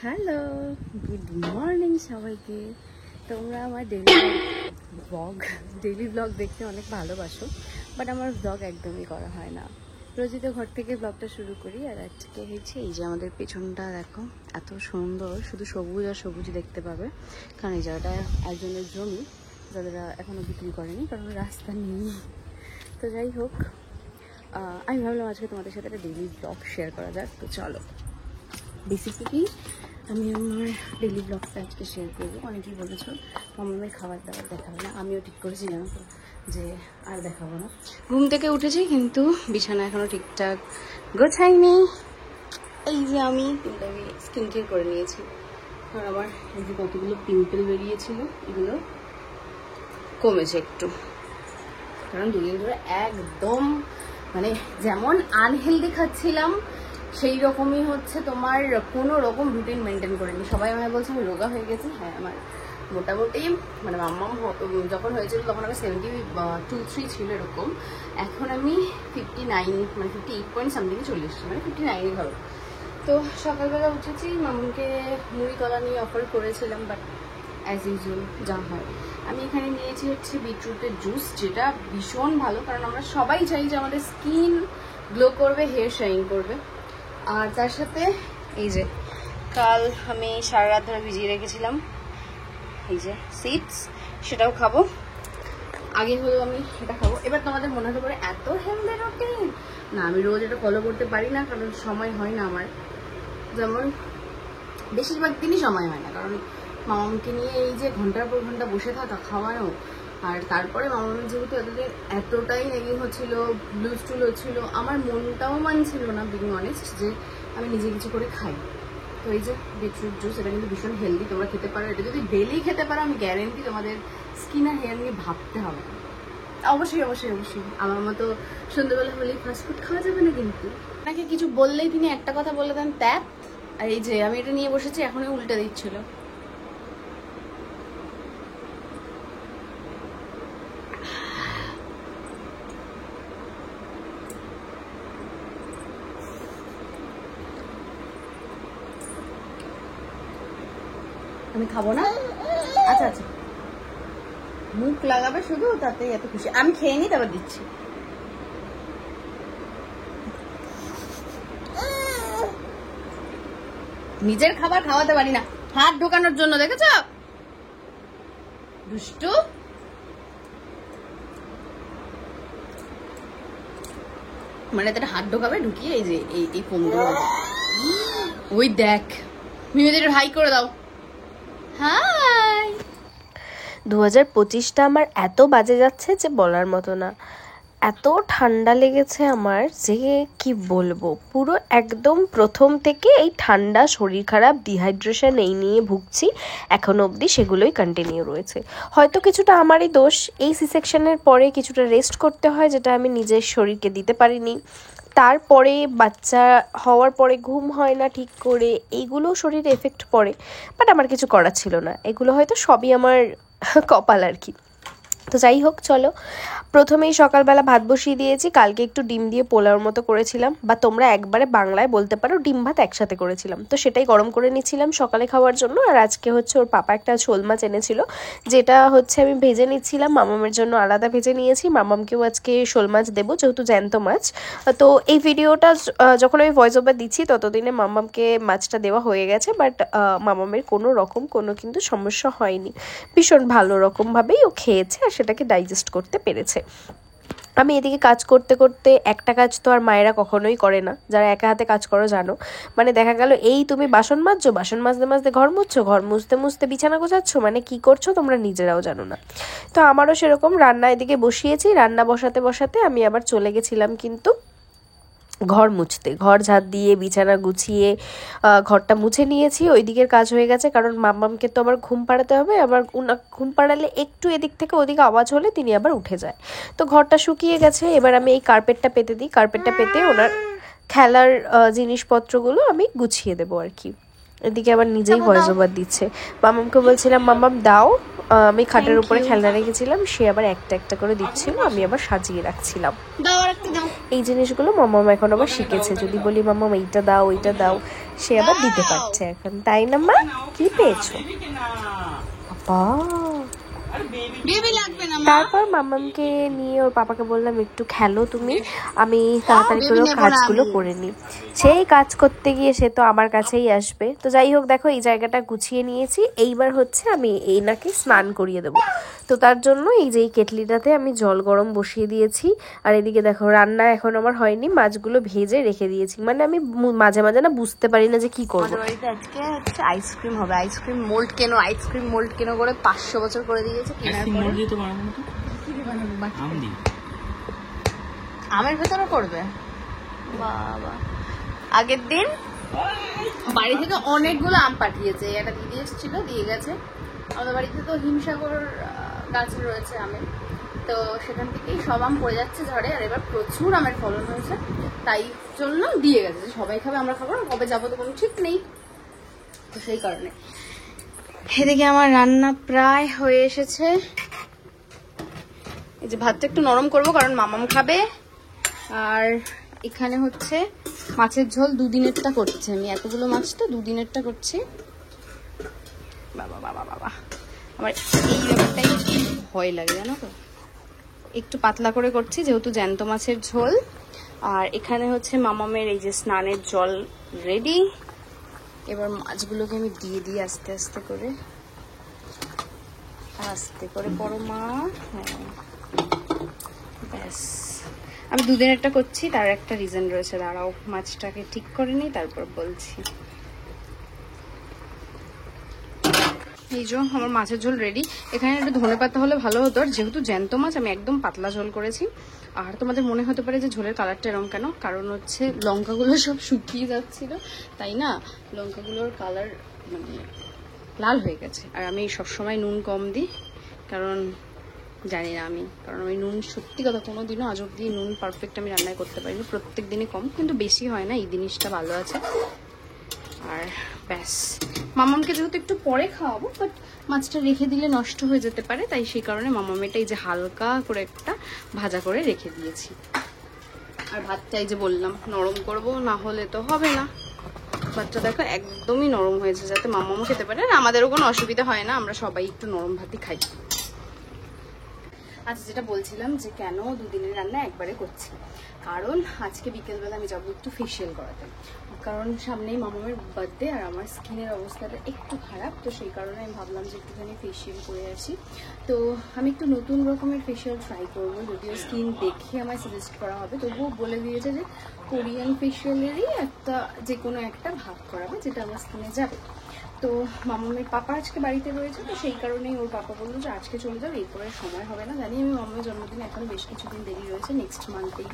Hello, good morning সবাইকে। তোমরা আমার ডেইলি ব্লগ দেখতে অনেক ভালোবাসো, বাট আমার ব্লগ একদমই করা হয় না। রোজই তো ঘর থেকে ব্লগটা শুরু করি। আর আজকে হয়েছে এই যে আমাদের পেছনটা দেখো, এত সুন্দর, শুধু সবুজ আর সবুজ দেখতে পাবে। কারণ এই জায়গাটা একজনের জমি, যারা এখনও বিক্রি করেনি, কারণ রাস্তা নেই। তো যাই হোক, আমি ভাবলাম আজকে তোমাদের সাথে একটা ডেইলি ব্লগ শেয়ার করা যাক। তো চলো, বেসিক্যালি আমি আমার ডেইলি ব্লগটা আজকে শেয়ার করবো। অনেকেই বলেছো মামামের খাবার দাবার দেখাবো না, আমিও ঠিক করেছি জানো তো যে আর দেখাবো না। ঘুম থেকে উঠেছি কিন্তু বিছানা এখনও ঠিকঠাক গোছাইনি। এই যে আমি স্কিন কেয়ার করে নিয়েছি, আর আমার এই যে কতগুলো পিম্পল বেরিয়েছিল এগুলো কমেছে একটু, কারণ দুদিন ধরে একদম মানে যেমন আনহেলদি খাচ্ছিলাম সেই রকমই হচ্ছে, তোমার কোনো রকম রুটিন মেনটেন করিনি। সবাই আমায় বলছে আমি রোগা হয়ে গেছি। হ্যাঁ, আমার মোটামুটি মানে মাম্মাম যখন হয়েছিল তখন আমার 72-73 ছিল এরকম। এখন আমি 59 মানে 58 পয়েন্ট সামথিংয়ে চলে এসেছি, মানে 59 ধরো। তো সকালবেলা উঠেছি, মামুকে মুড়ি কলা নিয়ে অফার করেছিলাম, বাট অ্যাজ ইউজুয়াল যা হয়। আমি এখানে নিয়েছি হচ্ছে বিটরুটের জুস, যেটা ভীষণ ভালো, কারণ আমরা সবাই চাই যে আমাদের স্কিন গ্লো করবে, হেয়ার শাইন করবে। আর তার সাথে এই যে কাল আমি সারা রাত ধরে ভিজিয়ে রেখেছিলাম এই যে সিডস, সেটাও খাবো। আগে হলেও আমি সেটা খাবো। এবার তোমাদের মনে হতে পারে এত হেলদি রুটিন, না আমি রোজ এটা ফলো করতে পারি না, কারণ সময় হয় না আমার। যেমন বেশিরভাগ দিনই সময় হয় না, কারণ মামাকে নিয়ে এই যে ঘন্টার পর ঘন্টা বসে থাকা, খাওয়ানো, আর তারপরে মামামের যেহেতু এতদিন এতটাই নেগিং হচ্ছিল, ব্লুজ টুল হচ্ছিল, আমার মনটাও মানছিল না বিং অনেস্ট যে আমি নিজে কিছু করে খাই। তো এই যে বিটরুট জুস, এটা কিন্তু ভীষণ হেলদি, তোমরা খেতে পারো। এটা যদি ডেলি খেতে পারো আমি গ্যারেন্টি তোমাদের স্কিন আর হেয়ার নিয়ে ভাবতে হবে না। অবশ্যই অবশ্যই অবশ্যই আমার মতো সন্ধ্যাবেলা হলেই ফাস্টফুড খাওয়া যাবে না, কিন্তু আপনাকে কিছু বললেই তিনি একটা কথা বলে দেন ত্যাপ। আর এই যে আমি এটা নিয়ে বসেছি, এখনই উল্টে দিচ্ছিল। আমি খাবো না, আচ্ছা আচ্ছা, মুখ লাগাবে শুধু, তাতেই এত খুশি। আমি খেয়ে নিই, তারপর দিচ্ছি। নিজের খাবার খাওয়াতে পারি না, হাত ঢোকানোর জন্য, দেখেছ দুষ্টু। মানে তারা হাত ঢোকাবে, ঢুকিয়ে এই যে এই ফোনগুলো, ওই দেখ। মিমিদের হাই করে দাও, হাই। 2025টা আমার এত বাজে যাচ্ছে যে বলার মতো না। এত ঠান্ডা লেগেছে আমার যে কি বলবো, পুরো একদম প্রথম থেকে এই ঠান্ডা, শরীর খারাপ, ডিহাইড্রেশন এই নিয়ে ভুগছি এখনো অবধি, সেগুলোই কন্টিনিউ রয়েছে। হয়তো কিছুটা আমারই দোষ, এই সি সেকশনের পরে কিছুটা রেস্ট করতে হয়, যেটা আমি নিজের শরীরকে দিতে পারিনি। তারপরে বাচ্চা হওয়ার পরে ঘুম হয় না ঠিক করে, এইগুলো শরীরে এফেক্ট পড়ে। বাট আমার কিছু করার ছিল না, এগুলো হয়তো সবই আমার কপাল আর কি। তো যাই হোক, চলো, প্রথমেই সকালবেলা ভাত বসিয়ে দিয়েছি। কালকে একটু ডিম দিয়ে পোলাওর মতো করেছিলাম, বা তোমরা একবারে বাংলায় বলতে পারো ডিম ভাত একসাথে করেছিলাম। তো সেটাই গরম করে নিচ্ছিলাম সকালে খাওয়ার জন্য। আর আজকে হচ্ছে ওর পাপা একটা শোল মাছ এনেছিল, যেটা হচ্ছে আমি ভেজে নিচ্ছিলাম। মামামের জন্য আলাদা ভেজে নিয়েছি, মামামকেও আজকে শোল মাছ দেবো, যেহেতু জ্যান্ত মাছ। তো এই ভিডিওটা যখন আমি ভয়েস ওভার দিচ্ছি ততদিনে মামামকে মাছটা দেওয়া হয়ে গেছে, বাট মামামের কোনো রকম কোনো কিন্তু সমস্যা হয়নি, ভীষণ ভালো রকমভাবেই ও খেয়েছে আর সেটাকে ডাইজেস্ট করতে পেরেছে। আমি এদিকে কাজ করতে করতে, একটা কাজ তো আর মায়েরা কখনোই করে না, যারা একা হাতে কাজ করো জানো। মানে দেখা গেল এই তুমি বাসন মাজছো, বাসন মাজতে মাজতে ঘর মুছছো, ঘর মুছতে মুছতে বিছানা গোছাচ্ছ, মানে কি করছো তোমরা নিজেরাও জানো না। তো আমারও সেরকম রান্না এদিকে বসিয়েছি, রান্না বসাতে বসাতে আমি আবার চলে গেছিলাম কিন্তু ঘর মুছতে। ঘর ঝাড় দিয়ে বিছানা গুছিয়ে ঘরটা মুছে নিয়েছি, ওই দিকের কাজ হয়ে গেছে। কারণ মাম্মামকে তো আবার ঘুম পাড়াতে হবে, আবার ঘুম পাড়ালে একটু এদিক থেকে ওদিকে আওয়াজ হলে তিনি আবার উঠে যায়। তো ঘরটা শুকিয়ে গেছে, এবার আমি এই কার্পেটটা পেতে দিই। কার্পেটটা পেতে ওনার খেলার জিনিসপত্রগুলো আমি গুছিয়ে দেবো আর কি। এদিকে আবার নিজেই ভয়েস ওভার দিচ্ছে। মামামকে বলছিলাম মামাম দাও, আমি খাটের উপরে খেলনা রেখেছিলাম, সে আবার একটা একটা করে দিচ্ছিল, আমি আবার সাজিয়ে রাখছিলাম। এই জিনিসগুলো মামাম এখন আবার শিখেছে, যদি বলি মামাম এইটা দাও ওইটা দাও, সে আবার দিতে পারছে এখন, তাই না মা? কি পেয়েছো বাবা? তারপর মামামকে নিয়ে ওর পাপাকে বললাম একটু খেলো তুমি, আমি তাড়াতাড়ি করে কাজগুলো করে নিই। সেই কাজ করতে গিয়ে সে তো আমার কাছেই আসবে। তো যাই হোক, দেখো এই জায়গাটা গুছিয়ে নিয়েছি, এইবার হচ্ছে আমি এই নাকি স্নান করিয়ে দেবো। তো তার জন্য এই যে এই কেটলিটাতে আমি জল গরম বসিয়ে দিয়েছি। আর এদিকে দেখো রান্না এখন আমার হয়নি, মাছগুলো ভেজে রেখে দিয়েছি। মানে আমি মাঝে মাঝে না বুঝতে পারি না যে কি করবো। বাড়িতে আজকে হচ্ছে আইসক্রিম হবে, আইসক্রিম মোল্ড কেনো করে 500 বছর করে দিয়েছে। আমের ভেতরে করবে বাবা। আগের দিন বাড়ি থেকে অনেকগুলো আম পাঠিয়েছে, একটা দিদি এসেছিল দিয়ে গেছে। আমাদের বাড়িতে তো হিমসাগর গাছ রয়েছে আমের, তো সেখান থেকেই সব আম পড়ে যাচ্ছে ঝড়ে। আর এবার প্রচুর আমের ফলন হয়েছে, তাই জন্য দিয়ে গেছে, সবাই খাবে আমরা খাবো না, কবে যাবো তো কোনো ঠিক নেই। তো সেই কারণে এদিকে আমার রান্না প্রায় হয়ে এসেছে। এই যে ভাতটা একটু নরম করব কারণ মামাম খাবে। আর এখানে হচ্ছে মাছের ঝোল, দুদিনেরটা করছি আমি, এতগুলো মাছ তো দুদিনেরটা করছি। বাবা বাবা বাবা, আমার এই ব্যাপারটাই ভয় লাগে জানো তো। একটু পাতলা করে করছি যেহেতু জ্যান্ত মাছের ঝোল। আর এখানে হচ্ছে মামামের এই যে স্নানের জল রেডি। এবার মাছগুলোকে আমি দিয়ে দিই আস্তে আস্তে করে, আস্তে করে বড় মা। হ্যাঁ ব্যাস, আমি দুদিনেরটা করছি, তার একটা রিজন রয়েছে, দাঁড়াও মাছটাকে ঠিক করে নিই তারপর বলছি। এই যে আমার মাছের ঝোল রেডি। এখানে একটু ধনেপাতা হলে ভালো হতো, আর যেহেতু জ্যান্ত মাছ আমি একদম পাতলা ঝোল করেছি। আর তোমাদের মনে হতে পারে যে ঝোলের কালারটা এরকম কেন, কারণ হচ্ছে লঙ্কাগুলো সব শুকিয়ে যাচ্ছিল, তাই না লঙ্কাগুলোর কালার মানে লাল হয়ে গেছে। আর আমি সবসময় নুন কম দিই, কারণ জানি না আমি, কারণ আমি নুন সত্যি কথা কোনোদিনও আজ অব্দি নুন পারফেক্ট আমি রান্নায় করতে পারিনি, প্রত্যেক দিনই কম, কিন্তু বেশি হয় না, এই জিনিসটা ভালো আছে। আর ব্যাস, মামামকে যেহেতু একটু পরে খাওয়াবো, বাট মাছটা রেখে দিলে নষ্ট হয়ে যেতে পারে, তাই সেই কারণে মামামেটা এই যে হালকা করে একটা ভাজা করে রেখে দিয়েছি। আর ভাতটা এই যে বললাম নরম করব, না হলে তো হবে না। ভাতটা দেখো একদমই নরম হয়েছে, যাতে মামামও খেতে পারে, আর আমাদেরও কোনো অসুবিধা হয় না, আমরা সবাই একটু নরম ভাতই খাই। আচ্ছা, যেটা বলছিলাম যে কেন দুদিনের রান্না একবারে করছি, কারণ আজকে বিকেলবেলা আমি যাবো একটু ফেসিয়াল করাতে, কারণ সামনেই মামামের বার্থডে আর আমার স্কিনের অবস্থাটা একটু খারাপ, তো সেই কারণে আমি ভাবলাম যে একটুখানি ফেসিয়াল করে আসি। তো আমি একটু নতুন রকমের ফেসিয়াল ট্রাই করবো, যদিও স্কিন দেখে আমায় সাজেস্ট করা হবে, তবুও বলে দিয়েছে যে কোরিয়ান ফেসিয়ালেরই যে কোনো একটা ভাগ করাবে যেটা আমার স্কিনে যাবে। তো মামামের পাপা আজকে বাড়িতে রয়েছে, তো সেই কারণেই ওর পাপা বললো যে আজকে চলে যাও, এরপরে সময় হবে না। জানি আমি মামামের জন্মদিন এখনো বেশ কিছুদিন দেরি রয়েছে, নেক্সট মান্থেই,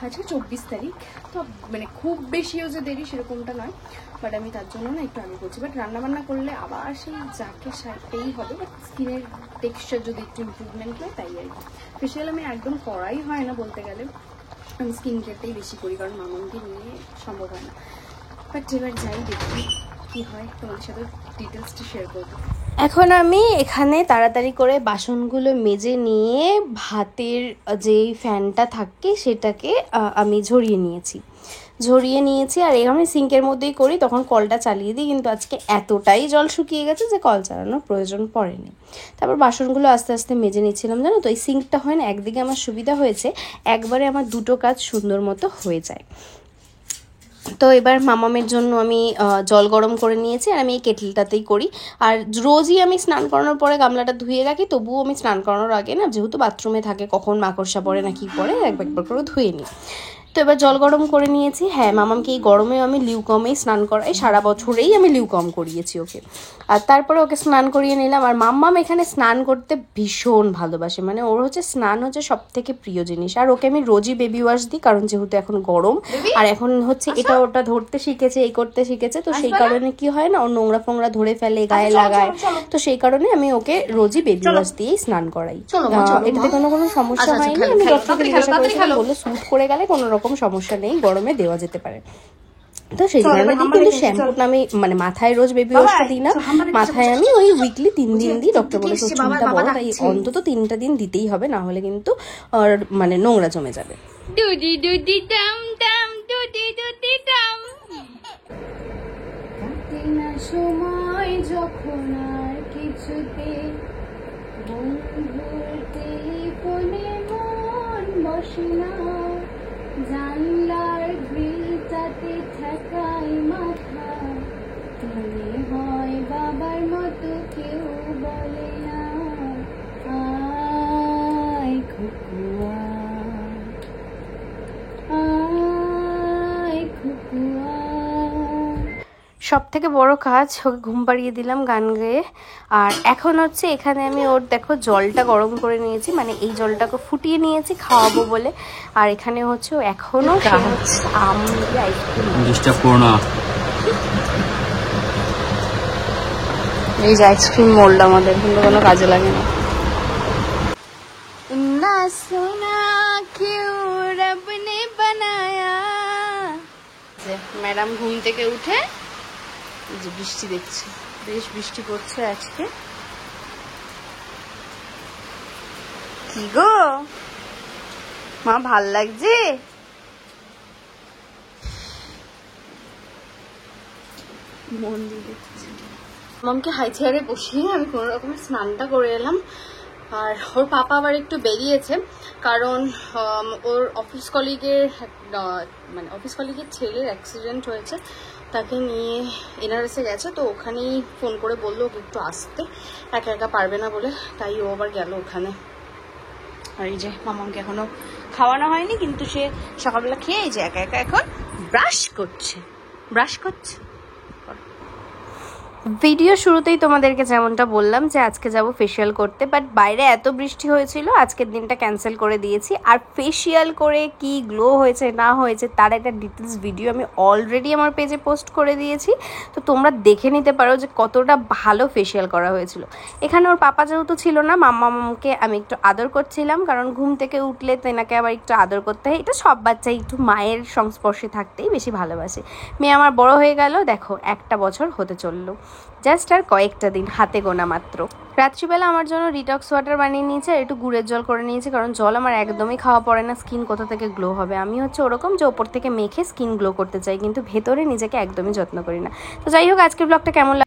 আজকে 24 তারিখ, তো মানে খুব বেশিও যে দেরি সেরকমটা নয়, বাট আমি তার জন্য না একটু আগে করছি। বাট রান্নাবান্না করলে আবার সেই যাকে সারতেই হবে, বাট স্কিনের টেক্সচার যদি একটু ইম্প্রুভমেন্ট হয় তাই আর কি। ফেসিয়াল আমি একদম করাই হয় না বলতে গেলে, আমি স্কিন কেয়ারটাই বেশি করি, কারণ মামামকে নিয়ে সম্ভব হয় না। বাট এবার যাই দেখি কি হয়, তোমাদের সাথে ডিটেলসটা শেয়ার করবো। এখন আমি এখানে তাড়াতাড়ি করে বাসনগুলো মেজে নিয়ে ভাতের যেই ফ্যানটা থাকে সেটাকে আমি ঝরিয়ে নিয়েছি। আর আমি সিঙ্কের মধ্যেই করি, তখন কলটা চালিয়ে দিই, কিন্তু আজকে এতটাই জল শুকিয়ে গেছে যে কল চালানোর প্রয়োজন পড়েনি। তারপর বাসনগুলো আস্তে আস্তে মেজে নিচ্ছিলাম, জানো তো এই সিঙ্কটা হয় না, একদিকে আমার সুবিধা হয়েছে, একবারে আমার দুটো কাজ সুন্দর মতো হয়ে যায়। তো এবার মামামের জন্য আমি জল গরম করে নিয়েছি, আর আমি এই কেটলিটাতেই করি। আর রোজই আমি স্নান করানোর পরে গামলাটা ধুয়ে রাখি, তবুও আমি স্নান করানোর আগে না, যেহেতু বাথরুমে থাকে কখন মাকড়সা পড়ে না কি পড়ে, একবার করে ধুয়ে নিই। তো এবার জল গরম করে নিয়েছি। হ্যাঁ, মামামকে এই গরমেও আমি লিউকমেই স্নান করাই, সারা বছরেই আমি লিউকম করিয়েছি ওকে। আর তারপরে ওকে স্নান করিয়ে নিলাম। আর মাম্মাম এখানে স্নান করতে ভীষণ ভালোবাসে, মানে ওর হচ্ছে স্নান হচ্ছে সব থেকে প্রিয় জিনিস। আর ওকে আমি রোজই বেবি ওয়াশ দিই, কারণ যেহেতু এখন গরম, আর এখন হচ্ছে এটা ওটা ধরতে শিখেছে, এই করতে শিখেছে, তো সেই কারণে কি হয় না, ও নোংরা ফোংরা ধরে ফেলে, গায়ে লাগায়, তো সেই কারণে আমি ওকে রোজই বেবি ওয়াশ দিয়েই স্নান করাই। এটাতে কোনো সমস্যা হয়নি। আমি ডক্টরকে জিজ্ঞাসা করেছিলাম, বললো স্যুট করে গেলে কোনো রকম সমস্যা নেই, গরমে দেওয়া যেতে পারে। তো সেই কারণে দিই। কিন্তু শ্যাম্পুটা আমি মানে মাথায় রোজ বেবি ওয়াশটা দিই না, মাথায় আমি ওই উইকলি 3 দিন দিই। ডক্টর বলেছে চুলটা বড়, তাই অন্তত 3টা দিন দিতেই হবে, না হলে কিন্তু মানে নোংরা জমে যাবে। দুদি দুদি টাম টাম, দুদি দুদি টাম। কাটে না সময় যখন আর কিছুতে, বন্ধুর টেলিফোনে মন বসে না, জানলার গ্রিলটাতে ঠেকাই মাথা, মনে হয় বাবার মতো কেউ বলে না, আয় খুকুয়া, আয় খুকুয়া। সব থেকে বড় কাজ, ওকে ঘুম পাড়িয়ে দিলাম গান গেয়ে। আর এখন হচ্ছে এখানে আমি ওর দেখো জলটা গরম করে নিয়েছি, মানে এই জলটাকে ফুটিয়ে নিয়েছি খাওয়াবো বলে। আর এখানে হচ্ছে ও এখনো আম দিয়ে আইসক্রিম, ডিস্টার্ব করো না। এই যে আইসক্রিম মোল্ড আমাদের কিন্তু কোনো কাজে লাগে না। ইন্না সোনা কিউ রব নে বানায়া। যে ম্যাডাম ঘুম থেকে উঠে এই যে বৃষ্টি দেখছে, বেশ বৃষ্টি পড়ছে আজকে। কি গো মা, ভাল লাগছে? মন দিয়ে দেখছে। মামকে হাই চেয়ারে বসিয়ে আমি কোনো রকমের স্নানটা করে এলাম। আর ওর পাপা আবার একটু বেরিয়েছে, কারণ ওর অফিস কলিগের মানে অফিস কলিগের ছেলের অ্যাক্সিডেন্ট হয়েছে, তাকে নিয়ে এনআরএসে গেছে। তো ওখানেই ফোন করে বললো ওকে একটু আসতে, একা একা পারবে না বলে, তাই ও আবার গেল ওখানে। আর এই যে মামাকে এখনো খাওয়ানো হয়নি, কিন্তু সে সকালবেলা খেয়ে এই যে একা একা এখন ব্রাশ করছে। ভিডিও শুরুতেই তোমাদেরকে যেমনটা বললাম যে আজকে যাব ফেসিয়াল করতে, বাট বাইরে এত বৃষ্টি হয়েছিল আজকের দিনটা ক্যান্সেল করে দিয়েছি। আর ফেসিয়াল করে কি গ্লো হয়েছে না হয়েছে তার একটা ডিটেলস ভিডিও আমি অলরেডি আমার পেজে পোস্ট করে দিয়েছি, তো তোমরা দেখে নিতে পারো যে কতটা ভালো ফেসিয়াল করা হয়েছিল। এখানে ওর পাপা যেহেতু ছিল না, মাম্মাকে আমি একটু আদর করছিলাম, কারণ ঘুম থেকে উঠলে তেনাকে আবার একটু আদর করতে হয়। এটা সব বাচ্চাই একটু মায়ের সংস্পর্শে থাকতেই বেশি ভালোবাসে। মেয়ে আমার বড় হয়ে গেল, দেখো 1টা বছর হতে চললো, জাস্ট আর কয়েকটা দিন, হাতে গোনা মাত্র। রাত্রিবেলা আমার জন্য ডিটক্স ওয়াটার বানিয়ে নিয়েছে আর একটু গুড়ের জল করে নিয়েছে, কারণ জল আমার একদমই খাওয়া পড়ে না। স্কিন কোথা থেকে গ্লো হবে? আমি হচ্ছে ওরকম যে ওপর থেকে মেখে স্কিন গ্লো করতে চাই, কিন্তু ভেতরে নিজেকে একদমই যত্ন করি না। তো যাই হোক, আজকের ব্লগটা কেমন